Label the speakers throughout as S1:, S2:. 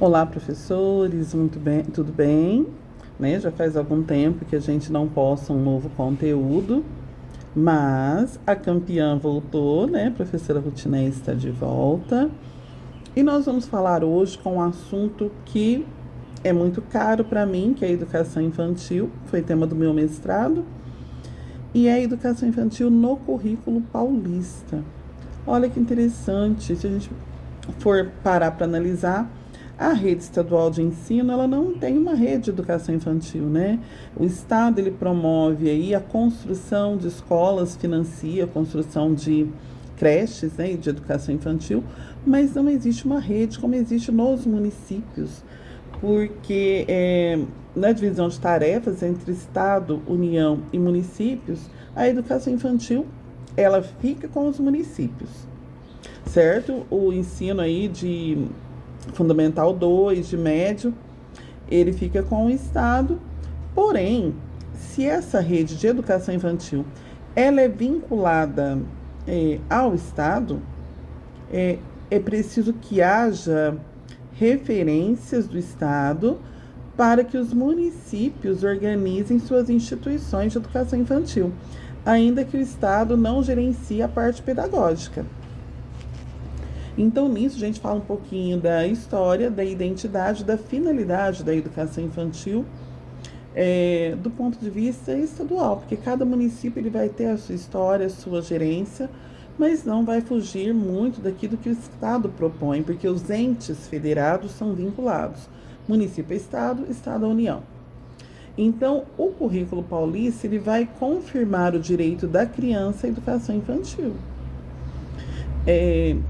S1: Olá, professores, muito bem, tudo bem? Né? Já faz algum tempo que a gente não posta um novo conteúdo, mas a campeã voltou, né? A professora Rutinez está de volta. E nós vamos falar hoje com um assunto que é muito caro para mim, que é a educação infantil, foi tema do meu mestrado, e é a educação infantil no currículo paulista. Olha que interessante, se a gente for parar para analisar, a rede estadual de ensino, ela não tem uma rede de educação infantil, né? O Estado, ele promove aí a construção de escolas, financia a construção de creches, né, de educação infantil, mas não existe uma rede como existe nos municípios, porque na divisão de tarefas entre Estado, União e municípios, a educação infantil, ela fica com os municípios, certo? O ensino aí de Fundamental 2 de médio, ele fica com o Estado. Porém, se essa rede de educação infantil ela é vinculada ao Estado, é preciso que haja referências do Estado para que os municípios organizem suas instituições de educação infantil, ainda que o Estado não gerencie a parte pedagógica. Então, nisso, a gente fala um pouquinho da história, da identidade, da finalidade da educação infantil, do ponto de vista estadual, porque cada município ele vai ter a sua história, a sua gerência, mas não vai fugir muito daquilo que o Estado propõe, porque os entes federados são vinculados. Município é Estado, Estado é União. Então, o currículo paulista ele vai confirmar o direito da criança à educação infantil.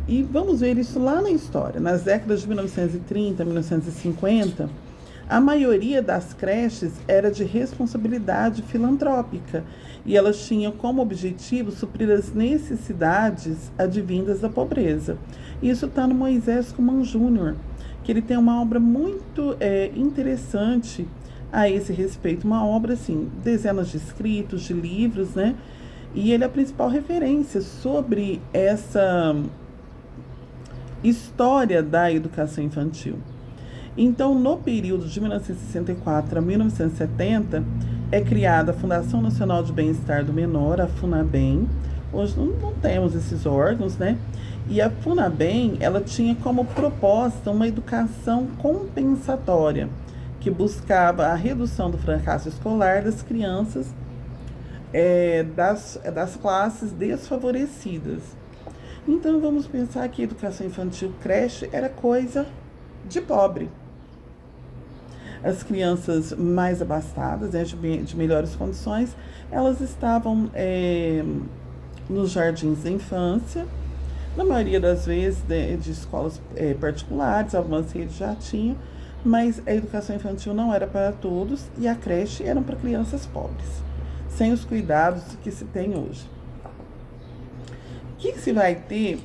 S1: E vamos ver isso lá na história. Nas décadas de 1930, 1950, a maioria das creches era de responsabilidade filantrópica e elas tinham como objetivo suprir as necessidades advindas da pobreza. Isso está no Moisés Kuman Júnior, que ele tem uma obra muito interessante a esse respeito. Uma obra, assim, dezenas de escritos, de livros, né? E ele é a principal referência sobre essa história da educação infantil. Então, no período de 1964 a 1970, é criada a Fundação Nacional de Bem-Estar do Menor, a FUNABEM. Hoje não temos esses órgãos, né? E a FUNABEM, ela tinha como proposta uma educação compensatória, que buscava a redução do fracasso escolar das crianças das classes desfavorecidas. Então vamos pensar que a educação infantil, creche, era coisa de pobre. As crianças mais abastadas, né, de melhores condições, elas estavam nos jardins da infância, na maioria das vezes de escolas particulares, algumas redes já tinham, mas a educação infantil não era para todos e a creche era para crianças pobres, sem os cuidados que se tem hoje. O que se vai ter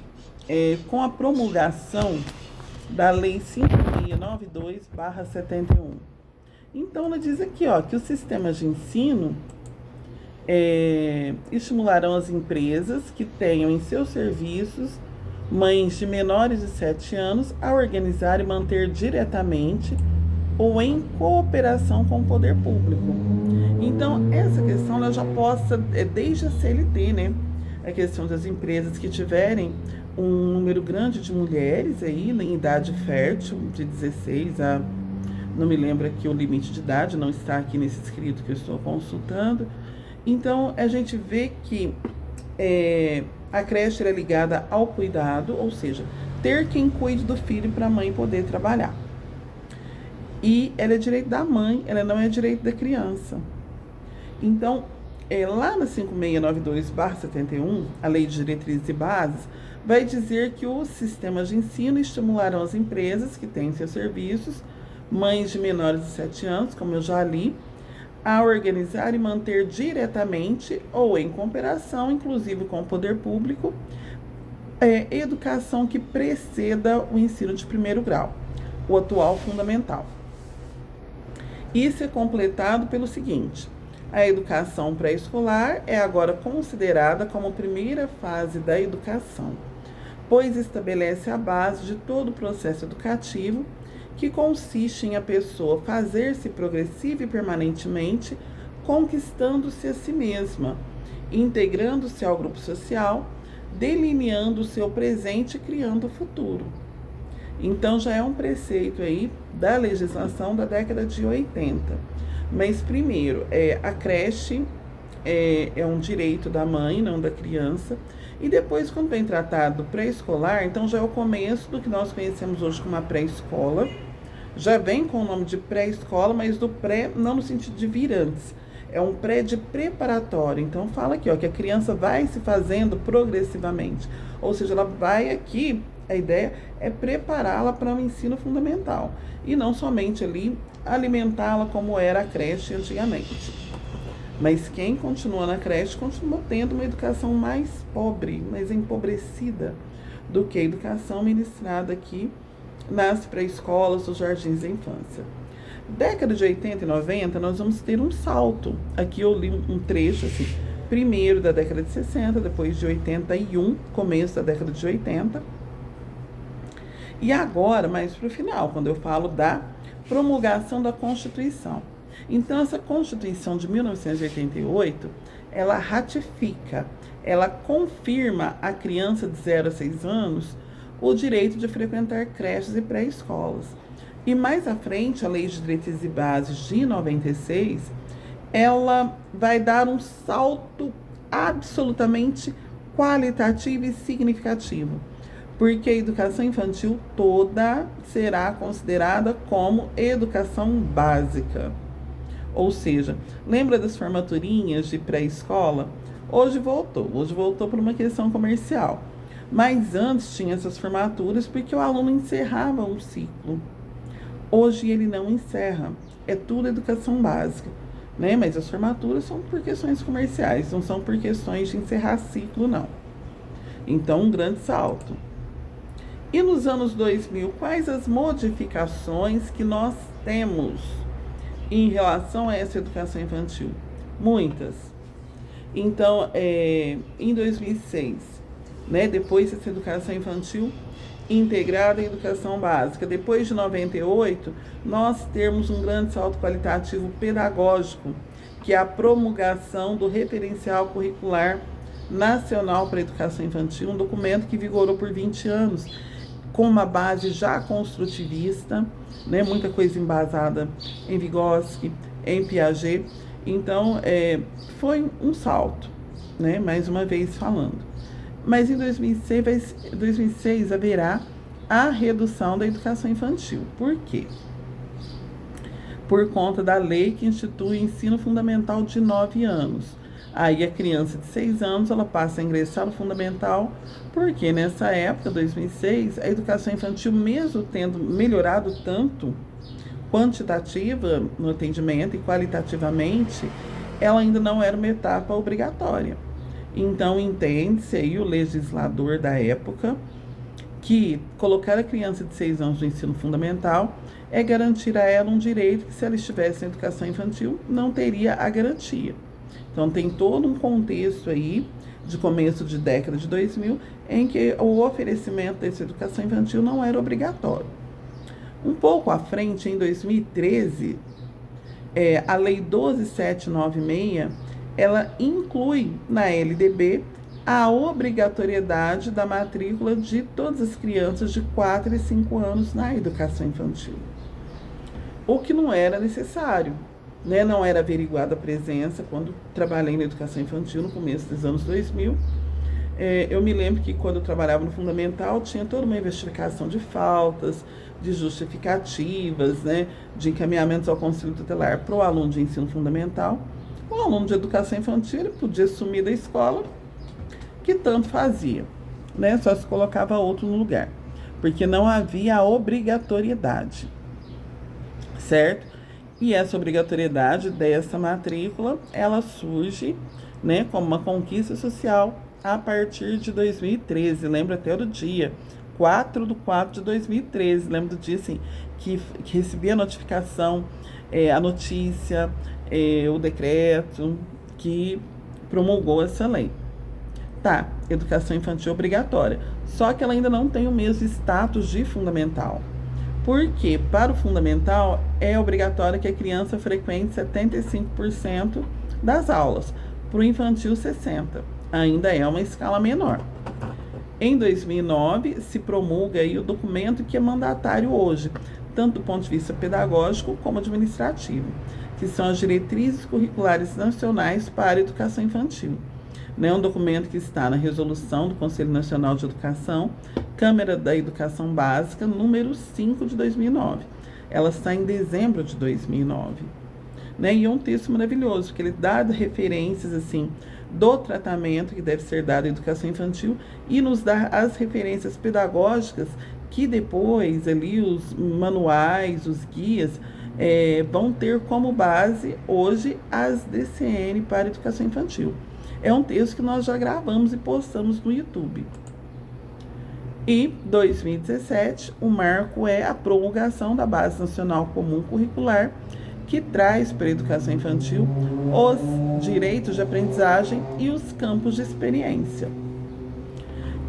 S1: com a promulgação da Lei 5692/71? Então, ela diz aqui que os sistemas de ensino estimularão as empresas que tenham em seus serviços mães de menores de 7 anos a organizar e manter diretamente ou em cooperação com o poder público. Então, essa questão ela já posta desde a CLT, né? A questão das empresas que tiverem um número grande de mulheres aí em idade fértil, de 16 a... não me lembro aqui o limite de idade, não está aqui nesse escrito que eu estou consultando. Então, a gente vê que a creche é ligada ao cuidado, ou seja, ter quem cuide do filho para a mãe poder trabalhar. E ela é direito da mãe, ela não é direito da criança. Então, lá na 5692/71, a Lei de Diretrizes e Bases, vai dizer que os sistemas de ensino estimularão as empresas que têm seus serviços, mães de menores de 7 anos, como eu já li, a organizar e manter diretamente ou em cooperação, inclusive com o poder público, educação que preceda o ensino de primeiro grau, o atual fundamental. Isso é completado pelo seguinte: a educação pré-escolar é agora considerada como a primeira fase da educação, pois estabelece a base de todo o processo educativo que consiste em a pessoa fazer-se progressiva e permanentemente, conquistando-se a si mesma, integrando-se ao grupo social, delineando o seu presente e criando o futuro. Então já é um preceito aí da legislação da década de 80. Mas primeiro, a creche é um direito da mãe, não da criança. E depois, quando vem tratado pré-escolar, então já é o começo do que nós conhecemos hoje como a pré-escola. Já vem com o nome de pré-escola, mas do pré não no sentido de vir antes. É um pré de preparatório. Então fala aqui, ó, que a criança vai se fazendo progressivamente. Ou seja, ela vai aqui, a ideia é prepará-la para o ensino fundamental. E não somente ali alimentá-la como era a creche antigamente. Mas quem continua na creche continua tendo uma educação mais pobre, mais empobrecida do que a educação ministrada aqui nas pré-escolas, os jardins da infância. Década de 80 e 90, nós vamos ter um salto. Aqui eu li um trecho, assim, primeiro da década de 60, depois de 81, começo da década de 80. E agora, mais para o final, quando eu falo da promulgação da Constituição. Então, essa Constituição de 1988, ela ratifica, ela confirma à criança de 0 a 6 anos o direito de frequentar creches e pré-escolas. E mais à frente, a Lei de Diretrizes e Bases de 96, ela vai dar um salto absolutamente qualitativo e significativo, porque a educação infantil toda será considerada como educação básica. Ou seja, lembra das formaturinhas de pré-escola? Hoje voltou por uma questão comercial. Mas antes tinha essas formaturas porque o aluno encerrava um ciclo. Hoje ele não encerra, é tudo educação básica, né? Mas as formaturas são por questões comerciais, não são por questões de encerrar ciclo, não. Então, um grande salto. E nos anos 2000, quais as modificações que nós temos em relação a essa educação infantil? Muitas. Então, em 2006, né, depois dessa educação infantil integrada à educação básica, depois de 98, nós temos um grande salto qualitativo pedagógico, que é a promulgação do Referencial Curricular Nacional para a Educação Infantil, um documento que vigorou por 20 anos, com uma base já construtivista, né, muita coisa embasada em Vygotsky, em Piaget. Então, foi um salto, né, mais uma vez falando. Mas em 2006 haverá a redução da educação infantil. Por quê? Por conta da lei que institui o ensino fundamental de 9 anos. Aí a criança de 6 anos, ela passa a ingressar no fundamental, porque nessa época, 2006, a educação infantil, mesmo tendo melhorado tanto, quantitativa no atendimento e qualitativamente, ela ainda não era uma etapa obrigatória. Então, entende-se aí o legislador da época que colocar a criança de 6 anos no ensino fundamental é garantir a ela um direito que, se ela estivesse em educação infantil, não teria a garantia. Então, tem todo um contexto aí de começo de década de 2000 em que o oferecimento dessa educação infantil não era obrigatório. Um pouco à frente, em 2013, a Lei 12.796, ela inclui na LDB a obrigatoriedade da matrícula de todas as crianças de 4 e 5 anos na educação infantil. O que não era necessário, né? Não era averiguada a presença quando trabalhei na educação infantil no começo dos anos 2000. Eu me lembro que quando eu trabalhava no fundamental tinha toda uma investigação de faltas, de justificativas, né? De encaminhamentos ao conselho tutelar para o aluno de ensino fundamental. O aluno de educação infantil, ele podia sumir da escola, que tanto fazia, né? Só se colocava outro no lugar, porque não havia a obrigatoriedade, certo? E essa obrigatoriedade dessa matrícula, ela surge, né, como uma conquista social a partir de 2013, lembro até do dia, 4/4/2013, lembro do dia, assim, que recebi a notificação, a notícia, o decreto que promulgou essa lei. Tá, educação infantil obrigatória, só que ela ainda não tem o mesmo status de fundamental. Porque para o fundamental é obrigatório que a criança frequente 75% das aulas, para o infantil 60%. Ainda é uma escala menor. Em 2009, se promulga aí o documento que é mandatário hoje, tanto do ponto de vista pedagógico como administrativo, que são as diretrizes curriculares nacionais para a educação infantil. É um documento que está na resolução do Conselho Nacional de Educação, Câmara da Educação Básica, número 5 de 2009. Ela está em dezembro de 2009. E é um texto maravilhoso, porque ele dá referências assim do tratamento que deve ser dado à educação infantil e nos dá as referências pedagógicas que depois ali os manuais, os guias vão ter como base hoje as DCN para a educação infantil. É um texto que nós já gravamos e postamos no YouTube. E 2017, o marco é a promulgação da Base Nacional Comum Curricular, que traz para a educação infantil os direitos de aprendizagem e os campos de experiência.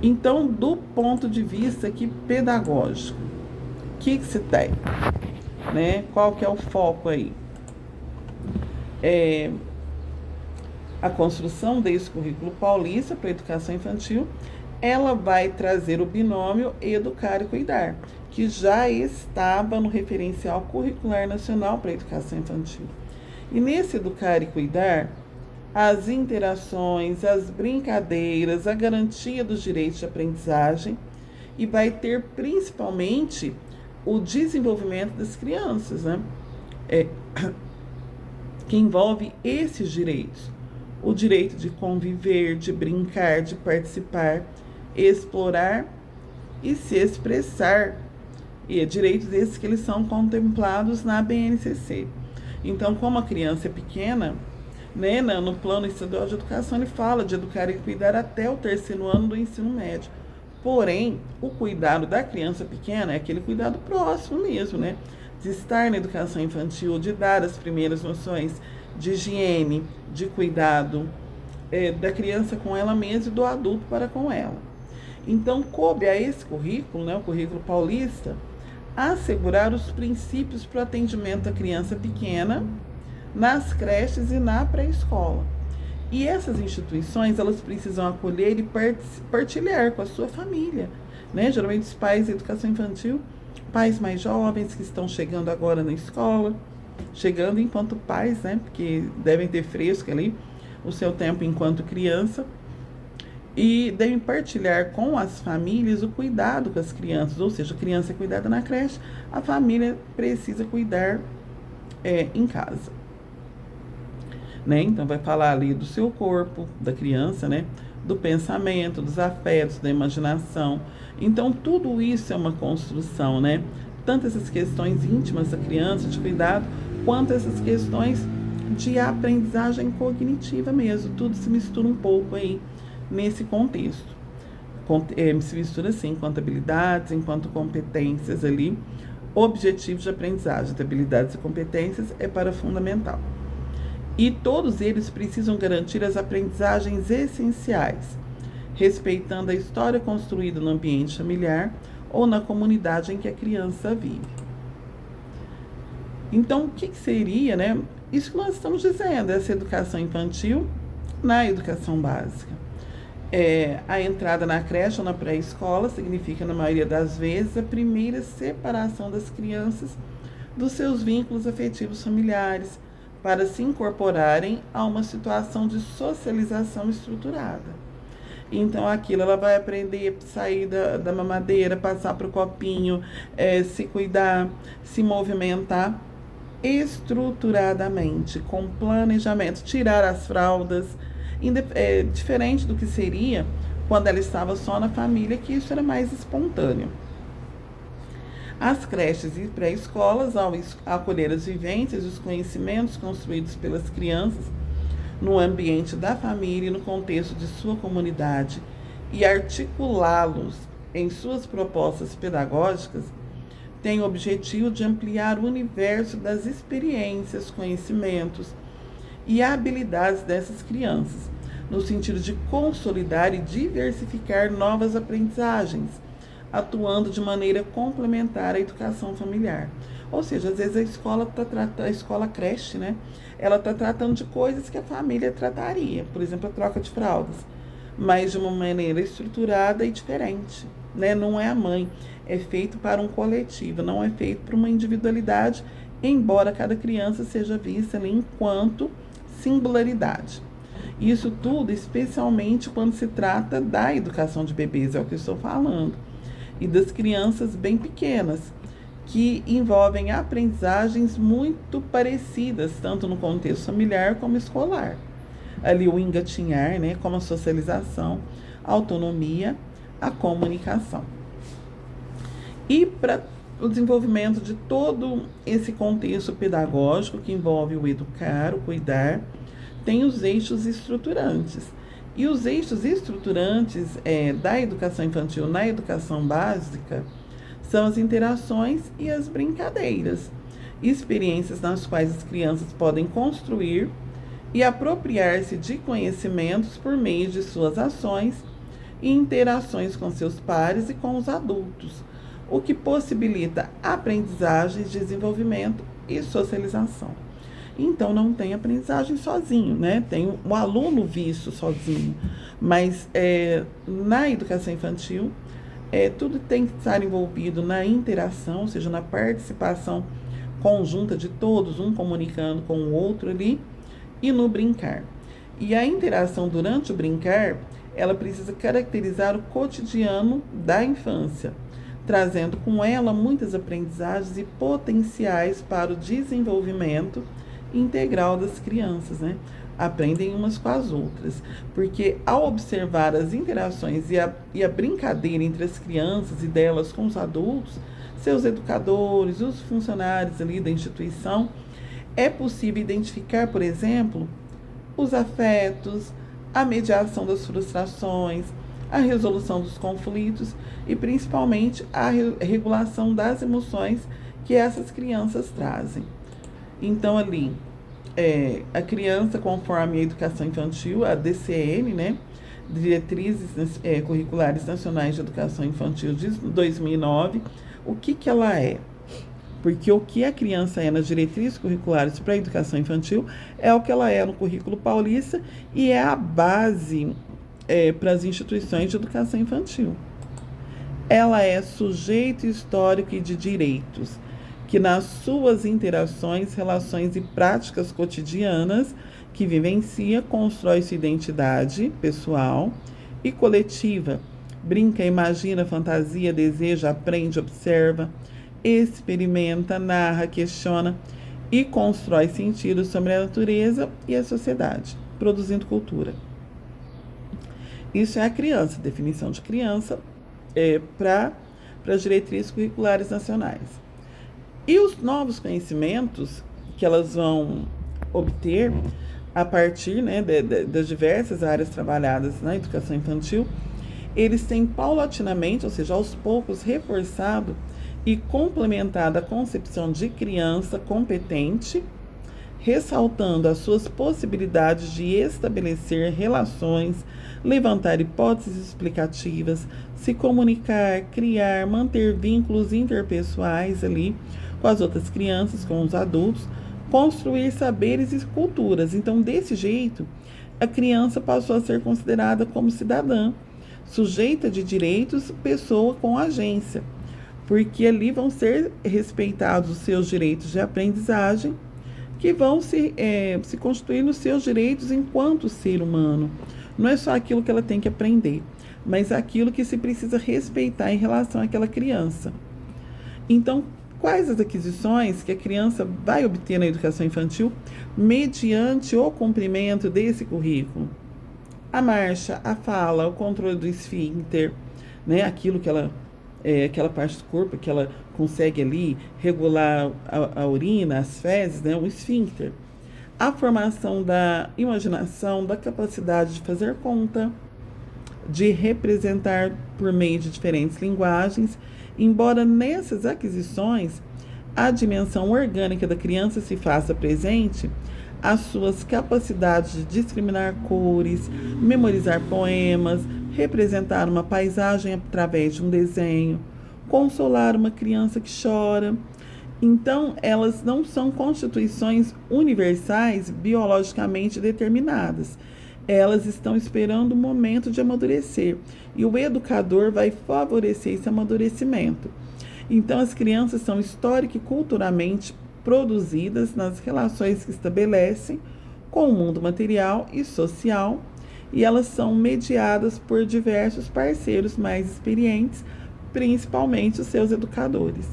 S1: Então, do ponto de vista aqui pedagógico, o que se tem? Qual que é o foco aí? A construção desse currículo paulista para a educação infantil, ela vai trazer o binômio Educar e Cuidar, que já estava no referencial curricular nacional para a educação infantil. E nesse Educar e Cuidar, as interações, as brincadeiras, a garantia dos direitos de aprendizagem, e vai ter principalmente o desenvolvimento das crianças, que envolve esses direitos. O direito de conviver, de brincar, de participar, explorar e se expressar. E direitos esses que eles são contemplados na BNCC. Então, como a criança é pequena, no Plano Estadual de Educação, ele fala de educar e cuidar até o 3º ano do ensino médio. Porém, o cuidado da criança pequena é aquele cuidado próximo mesmo, de estar na educação infantil, de dar as primeiras noções de higiene, de cuidado da criança com ela mesma e do adulto para com ela. Então, coube a esse currículo, o currículo paulista, assegurar os princípios para o atendimento da criança pequena nas creches e na pré-escola. E essas instituições, elas precisam acolher e partilhar com a sua família, Geralmente os pais de educação infantil, pais mais jovens que estão chegando agora na escola, chegando enquanto pais, porque devem ter fresco ali o seu tempo enquanto criança, e devem partilhar com as famílias o cuidado com as crianças, ou seja, a criança é cuidada na creche, a família precisa cuidar em casa. Então, vai falar ali do seu corpo, da criança, do pensamento, dos afetos, da imaginação. Então, tudo isso é uma construção, Tanto essas questões íntimas da criança, de cuidado, quanto essas questões de aprendizagem cognitiva mesmo. Tudo se mistura um pouco aí nesse contexto. Se mistura, assim, enquanto habilidades, enquanto competências ali. Objetivos de aprendizagem, de habilidades e competências é para fundamental. E todos eles precisam garantir as aprendizagens essenciais, respeitando a história construída no ambiente familiar ou na comunidade em que a criança vive. Então, o que seria, isso que nós estamos dizendo, essa educação infantil na educação básica. A entrada na creche ou na pré-escola significa, na maioria das vezes, a primeira separação das crianças dos seus vínculos afetivos familiares, para se incorporarem a uma situação de socialização estruturada. Então, aquilo ela vai aprender a sair da mamadeira, passar para o copinho, se cuidar, se movimentar estruturadamente, com planejamento, tirar as fraldas, diferente do que seria quando ela estava só na família, que isso era mais espontâneo. As creches e pré-escolas, ao acolher as vivências e os conhecimentos construídos pelas crianças no ambiente da família e no contexto de sua comunidade e articulá-los em suas propostas pedagógicas, têm o objetivo de ampliar o universo das experiências, conhecimentos e habilidades dessas crianças, no sentido de consolidar e diversificar novas aprendizagens, atuando de maneira complementar à educação familiar. Ou seja, às vezes a escola creche, né? Ela está tratando de coisas que a família trataria, por exemplo, a troca de fraldas, mas de uma maneira estruturada e diferente, né? Não é a mãe, é feito para um coletivo, não é feito para uma individualidade, embora cada criança seja vista ali enquanto singularidade. Isso tudo, especialmente quando se trata da educação de bebês, é o que eu estou falando, e das crianças bem pequenas, que envolvem aprendizagens muito parecidas, tanto no contexto familiar como escolar. Ali o engatinhar, né, como a socialização, a autonomia, a comunicação. E para o desenvolvimento de todo esse contexto pedagógico que envolve o educar, o cuidar, tem os eixos estruturantes. E os eixos estruturantes da educação infantil na educação básica são as interações e as brincadeiras, experiências nas quais as crianças podem construir e apropriar-se de conhecimentos por meio de suas ações e interações com seus pares e com os adultos, o que possibilita aprendizagens, desenvolvimento e socialização. Então, não tem aprendizagem sozinho, né? Tem o aluno visto sozinho, mas na educação infantil, tudo tem que estar envolvido na interação, ou seja, na participação conjunta de todos, um comunicando com o outro ali, e no brincar. E a interação durante o brincar, ela precisa caracterizar o cotidiano da infância, trazendo com ela muitas aprendizagens e potenciais para o desenvolvimento integral das crianças, né? Aprendem umas com as outras, porque ao observar as interações e a brincadeira entre as crianças e delas com os adultos, seus educadores, os funcionários ali da instituição, é possível identificar, por exemplo, os afetos, a mediação das frustrações, a resolução dos conflitos e principalmente a regulação das emoções que essas crianças trazem. Então, ali, a criança, conforme a educação infantil, a DCN, né, Diretrizes Curriculares Nacionais de Educação Infantil de 2009, o que ela é? Porque o que a criança é nas diretrizes curriculares para a educação infantil é o que ela é no currículo paulista e é a base para as instituições de educação infantil. Ela é sujeito histórico e de direitos, que nas suas interações, relações e práticas cotidianas que vivencia, constrói sua identidade pessoal e coletiva, brinca, imagina, fantasia, deseja, aprende, observa, experimenta, narra, questiona e constrói sentidos sobre a natureza e a sociedade, produzindo cultura. Isso é a criança, definição de criança para as diretrizes curriculares nacionais. E os novos conhecimentos que elas vão obter a partir, né, das diversas áreas trabalhadas na educação infantil, eles têm paulatinamente, ou seja, aos poucos, reforçado e complementado a concepção de criança competente, ressaltando as suas possibilidades de estabelecer relações, levantar hipóteses explicativas, se comunicar, criar, manter vínculos interpessoais ali com as outras crianças, com os adultos, construir saberes e culturas. Então, desse jeito, a criança passou a ser considerada como cidadã, sujeita de direitos, pessoa com agência, porque ali vão ser respeitados os seus direitos de aprendizagem, que vão se constituir nos seus direitos enquanto ser humano. Não é só aquilo que ela tem que aprender, mas aquilo que se precisa respeitar em relação àquela criança. Então, quais as aquisições que a criança vai obter na educação infantil mediante o cumprimento desse currículo? A marcha, a fala, o controle do esfíncter, né? Aquilo que ela, aquela parte do corpo que ela consegue ali regular a urina, as fezes, né? O esfíncter. A formação da imaginação, da capacidade de fazer conta, de representar por meio de diferentes linguagens, embora nessas aquisições a dimensão orgânica da criança se faça presente, as suas capacidades de discriminar cores, memorizar poemas, representar uma paisagem através de um desenho, consolar uma criança que chora. Então, elas não são constituições universais biologicamente determinadas. Elas estão esperando o momento de amadurecer e o educador vai favorecer esse amadurecimento. Então, as crianças são histórica e culturalmente produzidas nas relações que estabelecem com o mundo material e social, e elas são mediadas por diversos parceiros mais experientes, principalmente os seus educadores.